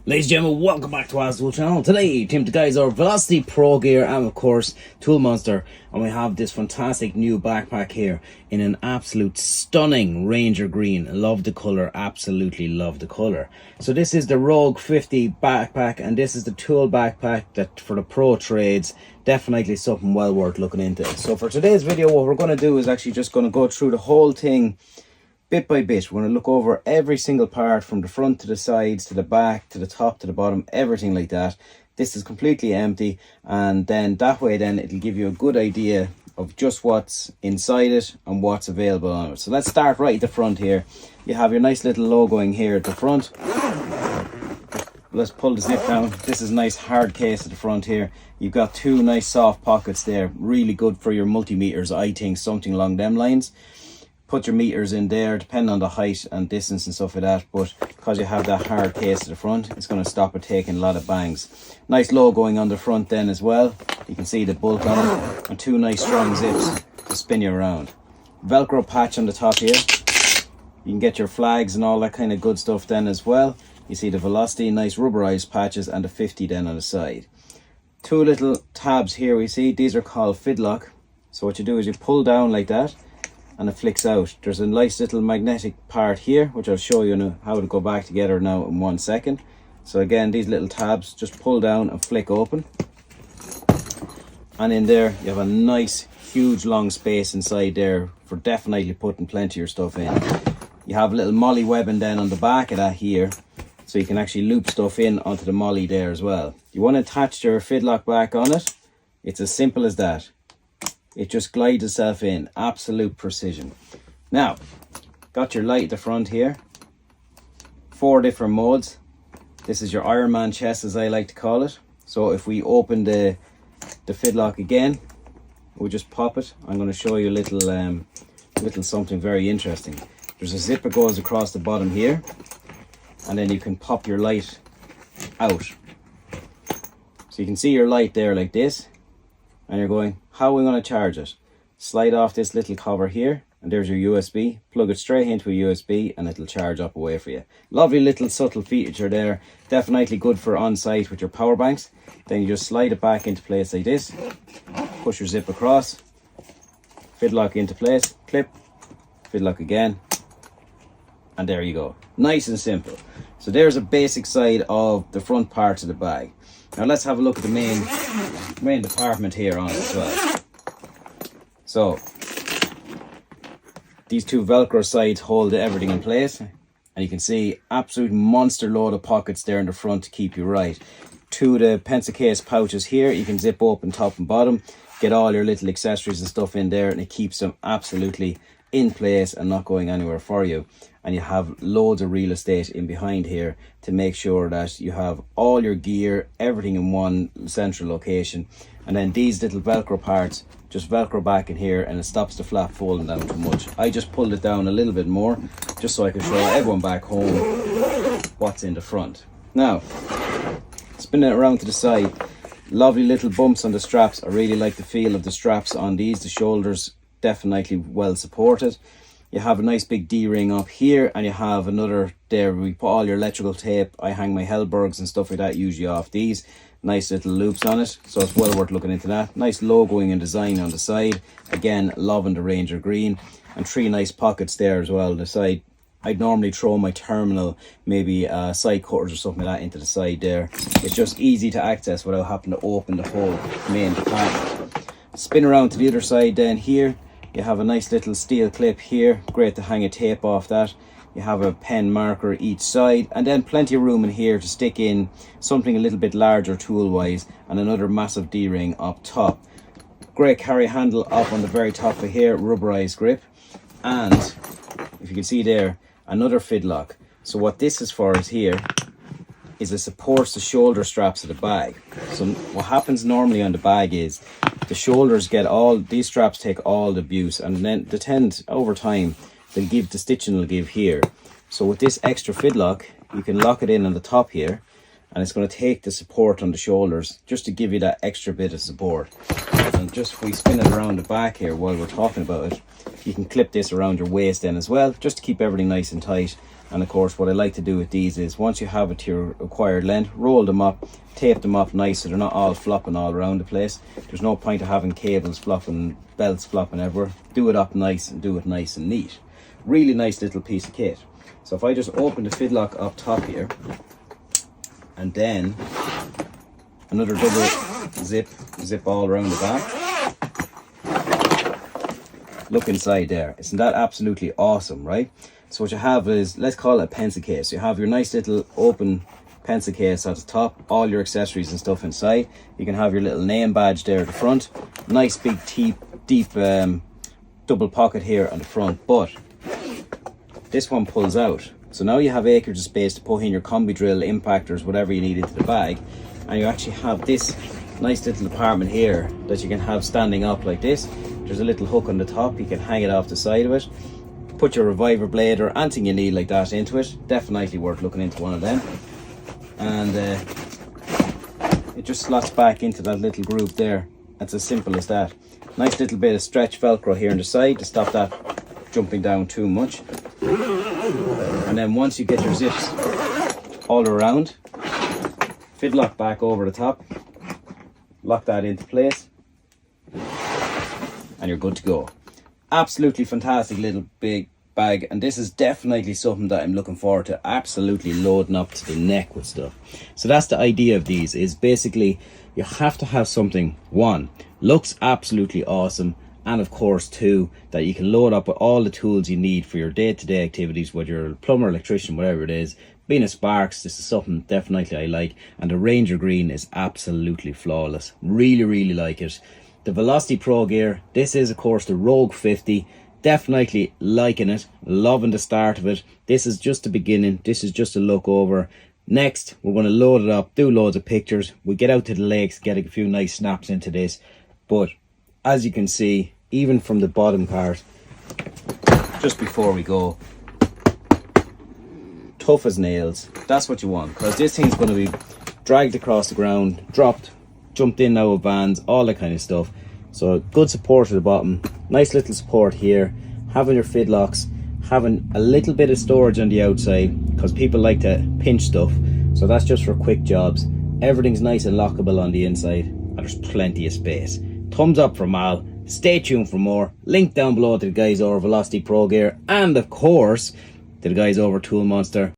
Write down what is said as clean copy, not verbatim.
Ladies and gentlemen, welcome back to our channel. Today, Tim the guys are Velocity Pro Gear and of course Tool Monster, and we have this fantastic new backpack here in an absolute stunning Ranger green. Love the color, absolutely love the color. So this is the Rogue 50 backpack, and this is the tool backpack that for the pro trades, definitely something well worth looking into. So for today's video, what we're going to do is actually just going to go through the whole thing bit by bit. We're going to look over every single part, from the front to the sides to the back to the top to the bottom, everything like that. This is completely empty, and then that way then it'll give you a good idea of just what's inside it and what's available on it. So let's start right at the front here. You have your nice little logoing here at the front. Let's pull the zip down. This is a nice hard case at the front here. You've got two nice soft pockets there, really good for your multimeters, I think, something along them lines. Put your meters in there depending on the height and distance and stuff like that, but because you have that hard case at the front, it's going to stop it taking a lot of bangs. Nice logoing on the front then as well. You can see the bolt on it, and two nice strong zips to spin you around. Velcro patch on the top here. You can get your flags and all that kind of good stuff then as well. You see the Velocity, nice rubberized patches, and the 50 then on the side. Two little tabs here we see. These are called Fidlock. So what you do is you pull down like that, and it flicks out. There's a nice little magnetic part here, which I'll show you how to go back together now in 1 second. So again, these little tabs just pull down and flick open, and in there you have a nice huge long space inside there for definitely putting plenty of your stuff in. You have a little molly webbing then on the back of that here, so you can actually loop stuff in onto the molly there as well. You want to attach your Fidlock back on it. It's as simple as that. It just glides itself in, absolute precision. Now, got your light at the front here. 4 different modes. This is your Iron Man chest, as I like to call it. So if we open the Fidlock again, we'll just pop it. I'm going to show you a little something very interesting. There's a zipper goes across the bottom here, and then you can pop your light out. So you can see your light there like this. And you're going, how are we going to charge it? Slide off this little cover here, and there's your USB. Plug it straight into a USB and it'll charge up away for you. Lovely little subtle feature there. Definitely good for on site with your power banks. Then you just slide it back into place like this. Push your zip across. Fidlock into place. Clip. Fidlock again. And there you go. Nice and simple. So there's a basic side of the front parts of the bag. Now let's have a look at the main department here on it as well. So these two Velcro sides hold everything in place, and you can see absolute monster load of pockets there in the front to keep you right. Two of the pencil case pouches here, you can zip open top and bottom, get all your little accessories and stuff in there, and it keeps them absolutely in place and not going anywhere for you. And you have loads of real estate in behind here to make sure that you have all your gear, everything in one central location. And then these little Velcro parts just Velcro back in here, and it stops the flap folding down too much. I just pulled it down a little bit more just so I can show everyone back home what's in the front. Now, spinning it around to the side, lovely little bumps on the straps. I really like the feel of the straps on these. The shoulders definitely well supported. You have a nice big D-ring up here, and you have another there where we put all your electrical tape. I hang my Hellbergs and stuff like that usually off these. Nice little loops on it, so it's well worth looking into that. Nice logoing and design on the side. Again, loving the Ranger green. And 3 nice pockets there as well on the side. I'd normally throw my terminal, maybe side cutters or something like that, into the side there. It's just easy to access without having to open the whole main department. Spin around to the other side then here. You have a nice little steel clip here, great to hang a tape off that. You have a pen marker each side, and then plenty of room in here to stick in something a little bit larger tool wise, and another massive D-ring up top. Great carry handle up on the very top of here, rubberized grip, and if you can see there, another Fidlock. So what this is for is here is it supports the shoulder straps of the bag. So what happens normally on the bag is the shoulders get all, these straps take all the abuse, and then they tend over time, they'll give, the stitching will give here. So with this extra Fidlock, you can lock it in on the top here, and it's going to take the support on the shoulders just to give you that extra bit of support. And just if we spin it around the back here while we're talking about it, you can clip this around your waist then as well, just to keep everything nice and tight. And of course, what I like to do with these is, once you have it to your required length, roll them up, tape them up nice so they're not all flopping all around the place. There's no point of having cables flopping, belts flopping everywhere. Do it up nice and do it nice and neat. Really nice little piece of kit. So if I just open the fidlock up top here, and then another double zip all around the back. Look inside there. Isn't that absolutely awesome, right? So what you have is, let's call it a pencil case. You have your nice little open pencil case at the top, all your accessories and stuff inside. You can have your little name badge there at the front. Nice big deep double pocket here on the front, but this one pulls out. So now you have acres of space to put in your combi drill, impactors, whatever you need into the bag. And you actually have this nice little compartment here that you can have standing up like this. There's a little hook on the top, you can hang it off the side of it. Put your reviver blade or anything you need like that into it. Definitely worth looking into one of them. And it just slots back into that little groove there. That's as simple as that. Nice little bit of stretch velcro here on the side to stop that jumping down too much. And then once you get your zips all around, fidlock back over the top, lock that into place, and you're good to go. Absolutely fantastic little big bag, and this is definitely something that I'm looking forward to absolutely loading up to the neck with stuff. So that's the idea of these, is basically you have to have something, one, looks absolutely awesome, and of course two, that you can load up with all the tools you need for your day-to-day activities, whether you're a plumber, electrician, whatever it is. Being a Sparks, this is something definitely I like, and the Ranger Green is absolutely flawless. Really like it. The Velocity Pro gear, this is of course the Rogue 50, definitely liking it, loving the start of it. This is just the beginning, this is just a look over. Next, we're going to load it up, do loads of pictures, we get out to the lakes, get a few nice snaps into this. But as you can see, even from the bottom part, just before we go, tough as nails. That's what you want, because this thing's going to be dragged across the ground, dropped, jumped in now with vans, all that kind of stuff. So good support at the bottom, nice little support here, having your fidlocks, having a little bit of storage on the outside because people like to pinch stuff, so that's just for quick jobs. Everything's nice and lockable on the inside, and there's plenty of space. Thumbs up from Al. Stay tuned for more. Link down below to the guys over Velocity Pro Gear, and of course to the guys over Tool Monster.